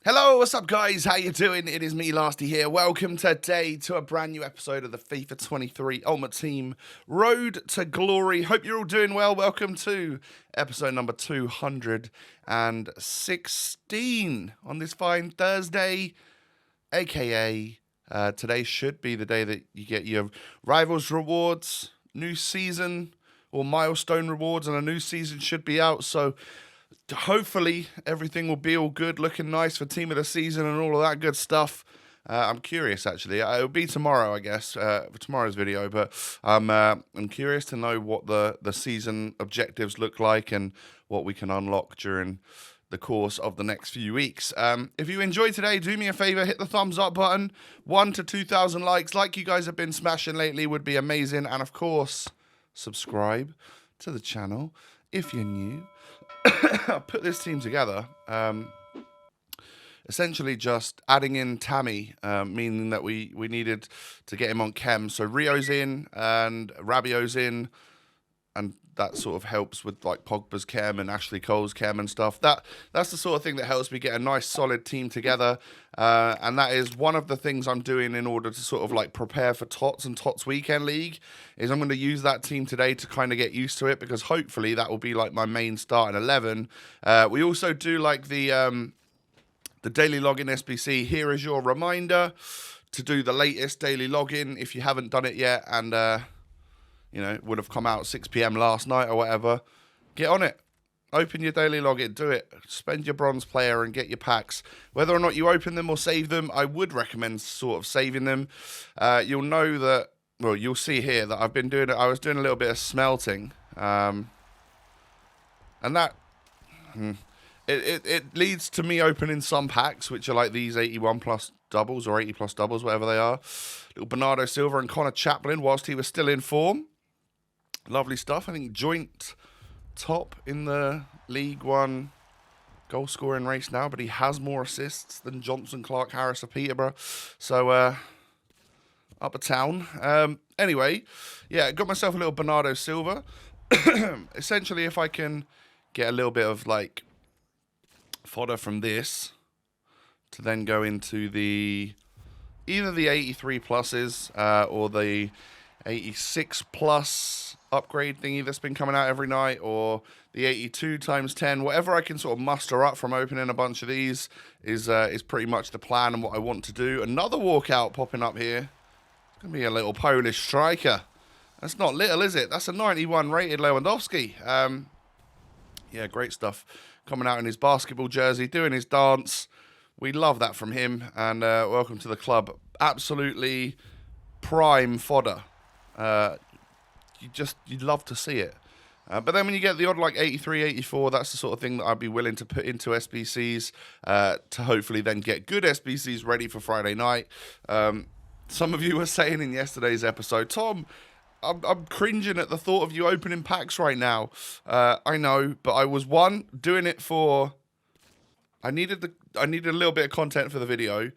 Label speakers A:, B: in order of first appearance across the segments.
A: Hello, what's up guys? How you doing? It is me, Lasty here. Welcome today to a brand new episode of the FIFA 23 Ultimate Team Road to Glory. Hope you're all doing well. Welcome to episode number 216 on this fine Thursday, aka today should be the day that you get your Rivals rewards, new season or milestone rewards, and a new season should be out. So hopefully everything will be all good, looking nice for team of the season and all of that good stuff. I'm curious, actually. It'll be tomorrow, I guess, for tomorrow's video. But I'm curious to know what the season objectives look like and what we can unlock during the course of the next few weeks. If you enjoyed today, do me a favor, hit the thumbs up button. 1,000 to 2,000 likes, like you guys have been smashing lately, would be amazing. And of course, subscribe to the channel if you're new. I put this team together, essentially just adding in Tammy, meaning that we needed to get him on chem. So Rio's in and Rabiot's in, and that sort of helps with like Pogba's chem and Ashley Cole's chem and stuff. That's the sort of thing that helps me get a nice solid team together, and that is one of the things I'm doing in order to sort of like prepare for TOTS and TOTS Weekend League. Is I'm going to use that team today to kind of get used to it, because hopefully that will be like my main starting 11. We also do like the daily login SBC. Here is your reminder to do the latest daily login if you haven't done it yet, and you know, it would have come out 6 p.m. last night or whatever. Get on it. Open your daily login. Do it. Spend your bronze player and get your packs. Whether or not you open them or save them, I would recommend sort of saving them. You'll know that, well, you'll see here that I was doing a little bit of smelting. And that, it leads to me opening some packs, which are like these 81 plus doubles or 80 plus doubles, whatever they are. Little Bernardo Silva and Connor Chaplin whilst he was still in form. Lovely stuff. I think joint top in the League One goal scoring race now, but he has more assists than Johnson, Clark, Harris of Peterborough. So, up a town. Anyway, yeah, got myself a little Bernardo Silva. Essentially, if I can get a little bit of like fodder from this to then go into either the 83 pluses or the 86 plus upgrade thingy that's been coming out every night, or the 82 times 10, whatever I can sort of muster up from opening a bunch of these is pretty much the plan and what I want to do. Another walkout popping up here. It's going to be a little Polish striker. That's not little, is it? That's a 91 rated Lewandowski. Yeah, great stuff. Coming out in his basketball jersey, doing his dance. We love that from him, and welcome to the club. Absolutely prime fodder. You'd love to see it. But then when you get the odd like 83, 84, that's the sort of thing that I'd be willing to put into SBCs to hopefully then get good SBCs ready for Friday night. Some of you were saying in yesterday's episode, Tom, I'm cringing at the thought of you opening packs right now. I know, but I was doing it for. I needed a little bit of content for the video.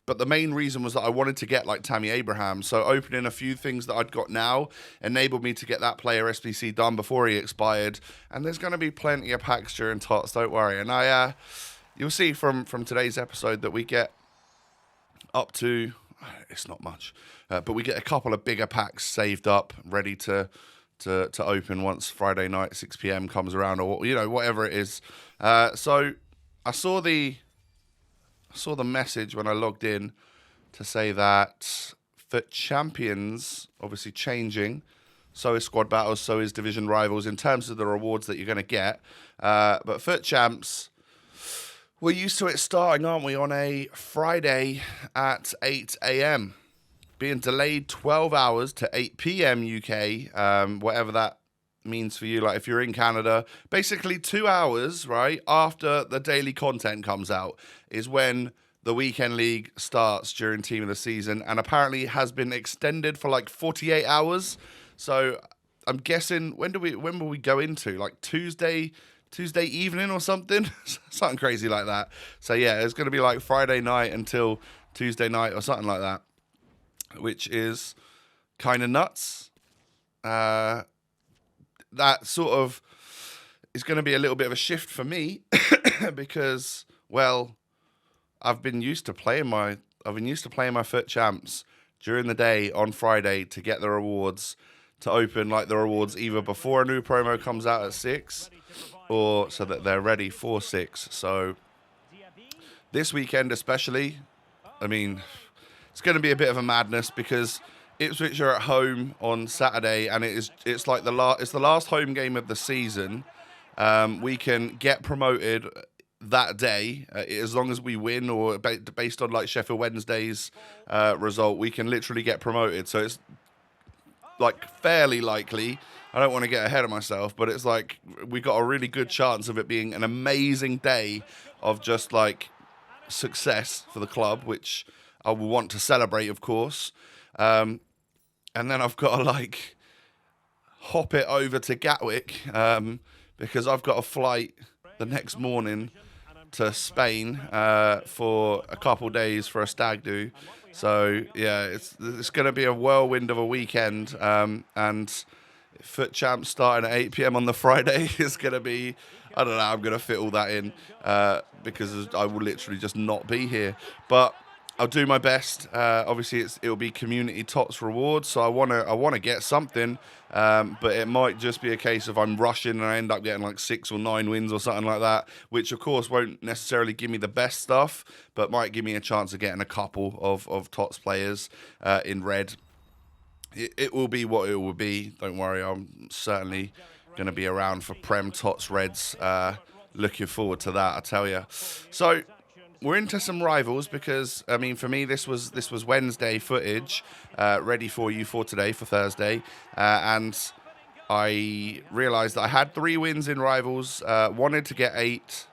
A: But the main reason was that I wanted to get like Tammy Abraham. So opening a few things that I'd got now enabled me to get that player SBC done before he expired. And there's going to be plenty of packs during TOTS, don't worry. And you'll see from today's episode that we get up to, it's not much, but we get a couple of bigger packs saved up, ready to open once Friday night 6 p.m. comes around, or whatever it is. So I saw the message when I logged in to say that FUT Champions obviously changing, so is Squad Battles, so is Division Rivals in terms of the rewards that you're going to get. But FUT Champs, we're used to it starting, aren't we, on a Friday at 8 a.m. Being delayed 12 hours to 8 p.m. UK, whatever that means for you. Like if you're in Canada, basically 2 hours right after the daily content comes out is when the weekend league starts during team of the season, and apparently has been extended for like 48 hours. So I'm guessing when will we go into like Tuesday evening or something something crazy like that. So yeah, it's going to be like Friday night until Tuesday night or something like that, which is kind of nuts. That sort of is going to be a little bit of a shift for me because, well, I've been used to playing my foot champs during the day on Friday to get the rewards, to open like the rewards either before a new promo comes out at 6 or so that they're ready for 6. So this weekend especially, I mean, it's going to be a bit of a madness because Ipswich are at home on Saturday, and it's like the last home game of the season. We can get promoted that day as long as we win, or based on like Sheffield Wednesday's result, we can literally get promoted. So it's like fairly likely. I don't want to get ahead of myself, but it's like we got a really good chance of it being an amazing day of just like success for the club, which I will want to celebrate, of course. And then I've got to like hop it over to Gatwick because I've got a flight the next morning to Spain for a couple days for a stag do. So yeah, it's going to be a whirlwind of a weekend, and Foot Champs starting at 8 p.m. on the Friday is going to be, I don't know, I'm going to fit all that in because I will literally just not be here. But I'll do my best. Obviously, it'll be community TOTS rewards, so I wanna get something, but it might just be a case of I'm rushing and I end up getting like 6 or 9 wins or something like that, which of course won't necessarily give me the best stuff, but might give me a chance of getting a couple of TOTS players in red. It will be what it will be. Don't worry, I'm certainly going to be around for Prem TOTS Reds. Looking forward to that, I tell you. So we're into some rivals because, I mean, for me, this was Wednesday footage ready for you for today, for Thursday. And I realised that I had 3 wins in rivals, wanted to get 8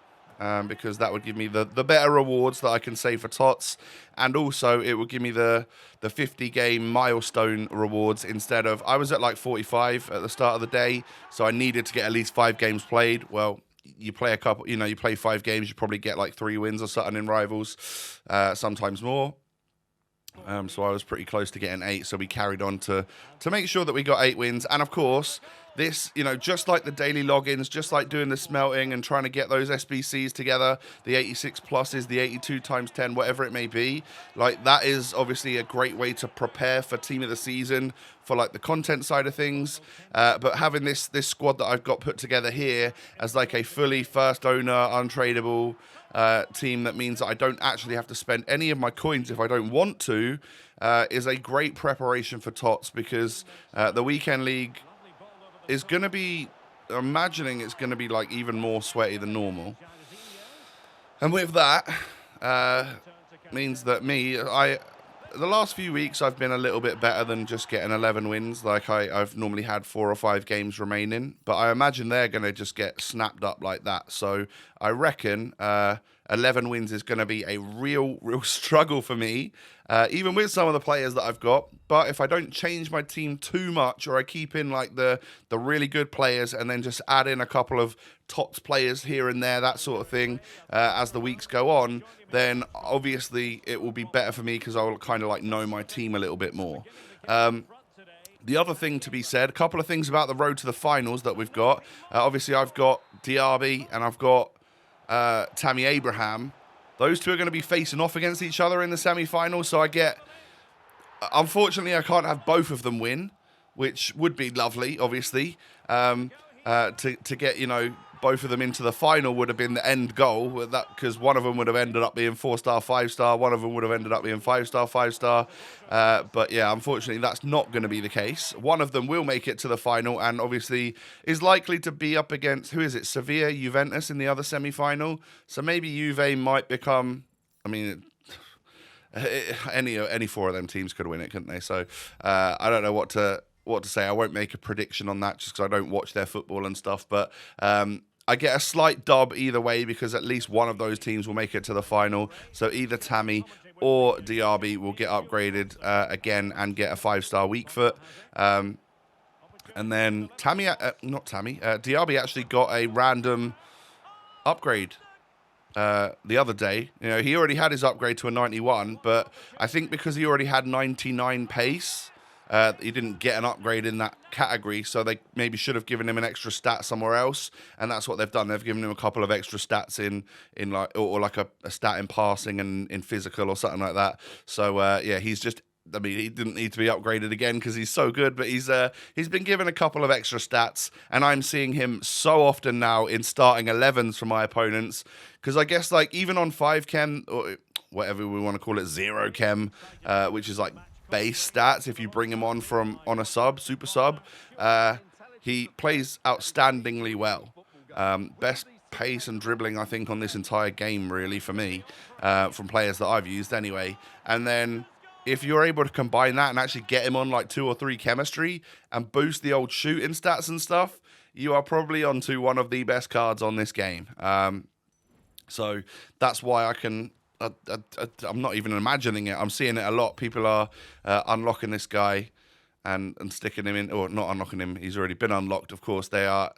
A: because that would give me the better rewards that I can save for TOTS. And also, it would give me the 50-game milestone rewards instead of, I was at like 45 at the start of the day, so I needed to get at least 5 games played. Well, you play a couple, you play 5 games, you probably get like 3 wins or something in rivals, sometimes more. So I was pretty close to getting 8, so we carried on to make sure that we got 8 wins. And of course, this, just like the daily logins, just like doing the smelting and trying to get those SBCs together, the 86 pluses, the 82 times 10, whatever it may be, like that is obviously a great way to prepare for team of the season, for like the content side of things. But having this squad that I've got put together here as like a fully first owner, untradeable team, that means that I don't actually have to spend any of my coins if I don't want to, is a great preparation for TOTS, because the weekend league is going to be, I'm imagining it's going to be like even more sweaty than normal. And with that, means that the last few weeks I've been a little bit better than just getting 11 wins. Like I've normally had 4 or 5 games remaining, but I imagine they're going to just get snapped up like that. So I reckon 11 wins is going to be a real struggle for me, even with some of the players that I've got. But if I don't change my team too much, or I keep in like the really good players and then just add in a couple of TOTS players here and there, that sort of thing, as the weeks go on, then obviously it will be better for me because I will kind of like know my team a little bit more. The other thing to be said, a couple of things about the road to the finals that we've got. Obviously, I've got Diaby and I've got Tammy Abraham. Those two are going to be facing off against each other in the semi-final, so unfortunately, I can't have both of them win, which would be lovely, obviously. To get, both of them into the final would have been the end goal, because one of them would have ended up being 4-star, 5-star, one of them would have ended up being 5-star, 5-star. But yeah, unfortunately, that's not going to be the case. One of them will make it to the final and obviously is likely to be up against, who is it, Sevilla, Juventus in the other semi-final. So maybe Juve might become, any 4 of them teams could win it, couldn't they? So I don't know what to say. I won't make a prediction on that just because I don't watch their football and stuff. But I get a slight dub either way because at least one of those teams will make it to the final. So either Tammy or Diaby will get upgraded again and get a 5-star weak foot. And then Diaby actually got a random upgrade the other day. He already had his upgrade to a 91, but I think because he already had 99 pace, he didn't get an upgrade in that category, so they maybe should have given him an extra stat somewhere else, and that's what they've done. They've given him a couple of extra stats in like, or like a stat in passing and in physical or something like that. So yeah, he's just, I mean, he didn't need to be upgraded again because he's so good, but he's been given a couple of extra stats, and I'm seeing him so often now in starting 11s for my opponents, because I guess like even on 5 chem, or whatever we want to call it, 0 chem, which is like base stats, if you bring him on a sub, super sub, he plays outstandingly well. Best pace and dribbling, I think, on this entire game, really, for me, from players that I've used anyway. And then if you're able to combine that and actually get him on like 2 or 3 chemistry and boost the old shooting stats and stuff, you are probably onto one of the best cards on this game. So that's why I can... I'm not even imagining it. I'm seeing it a lot. People are unlocking this guy and sticking him in, or not unlocking him. He's already been unlocked, of course. They're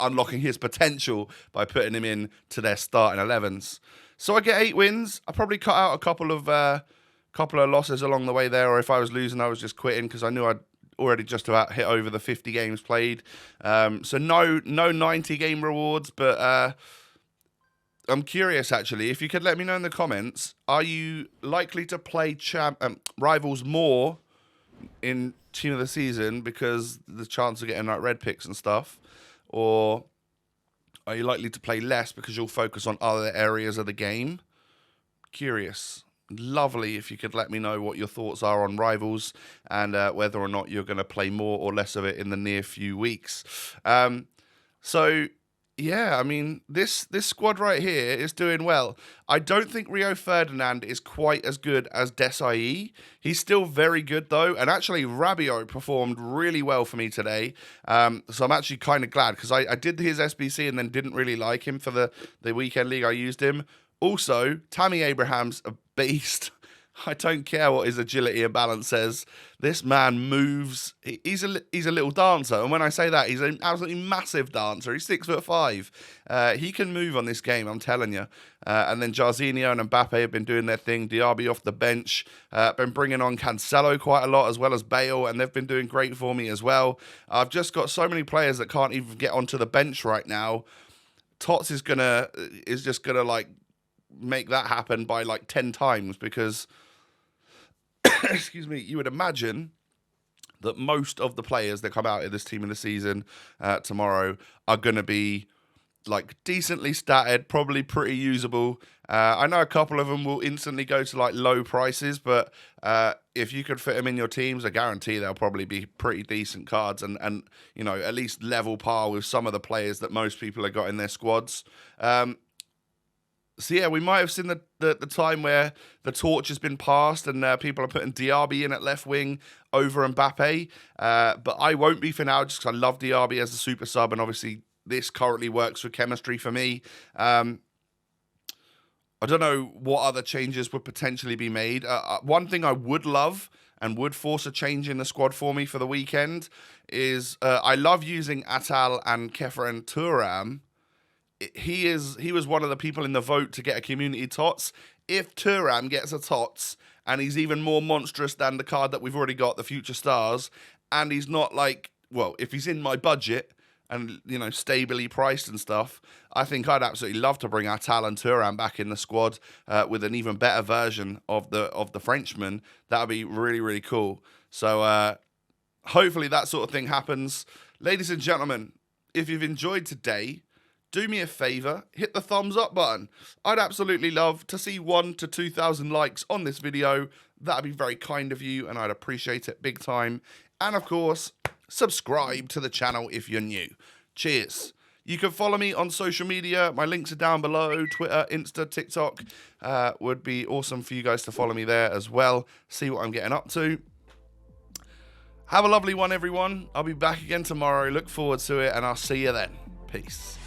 A: unlocking his potential by putting him in to their starting 11s. So I get 8 wins. I probably cut out a couple of losses along the way there, or if I was losing, I was just quitting because I knew I'd already just about hit over the 50 games played. So no 90 game rewards, but I'm curious, actually, if you could let me know in the comments, are you likely to play Rivals more in Team of the Season because the chance of getting like red picks and stuff, or are you likely to play less because you'll focus on other areas of the game? Curious. Lovely if you could let me know what your thoughts are on Rivals and whether or not you're going to play more or less of it in the near few weeks. So... yeah, I mean, this squad right here is doing well. I don't think Rio Ferdinand is quite as good as Desai. He's still very good, though. And actually, Rabiot performed really well for me today. So I'm actually kind of glad, because I did his SBC and then didn't really like him for the weekend league I used him. Also, Tammy Abraham's a beast. I don't care what his agility and balance says. This man moves. He's a little dancer, and when I say that, he's an absolutely massive dancer. He's 6'5". He can move on this game, I'm telling you. And then Jarzinho and Mbappe have been doing their thing. Diaby off the bench, been bringing on Cancelo quite a lot, as well as Bale, and they've been doing great for me as well. I've just got so many players that can't even get onto the bench right now. TOTS is just gonna like make that happen by like 10 times, because excuse me, you would imagine that most of the players that come out of this Team of the Season tomorrow are going to be like decently statted, probably pretty usable. I know a couple of them will instantly go to like low prices, but if you could fit them in your teams, I guarantee they'll probably be pretty decent cards and you know, at least level par with some of the players that most people have got in their squads. So yeah, we might have seen the time where the torch has been passed and people are putting Diaby in at left wing over Mbappe. But I won't be for now, just because I love Diaby as a super sub, and obviously this currently works for chemistry for me. I don't know what other changes would potentially be made. One thing I would love and would force a change in the squad for me for the weekend is I love using Atal and Kefren Turam. He was one of the people in the vote to get a community TOTS. If Turam gets a TOTS and he's even more monstrous than the card that we've already got, the Future Stars, and he's not like, well, if he's in my budget and, you know, stably priced and stuff, I think I'd absolutely love to bring Atal and Turam back in the squad with an even better version of the Frenchman. That would be really, really cool. So hopefully that sort of thing happens. Ladies and gentlemen, if you've enjoyed today, do me a favor, hit the thumbs up button. I'd absolutely love to see 1,000 to 2,000 likes on this video. That'd be very kind of you, and I'd appreciate it big time. And of course, subscribe to the channel if you're new. Cheers. You can follow me on social media. My links are down below. Twitter, Insta, TikTok. Would be awesome for you guys to follow me there as well. See what I'm getting up to. Have a lovely one, everyone. I'll be back again tomorrow. Look forward to it, and I'll see you then. Peace.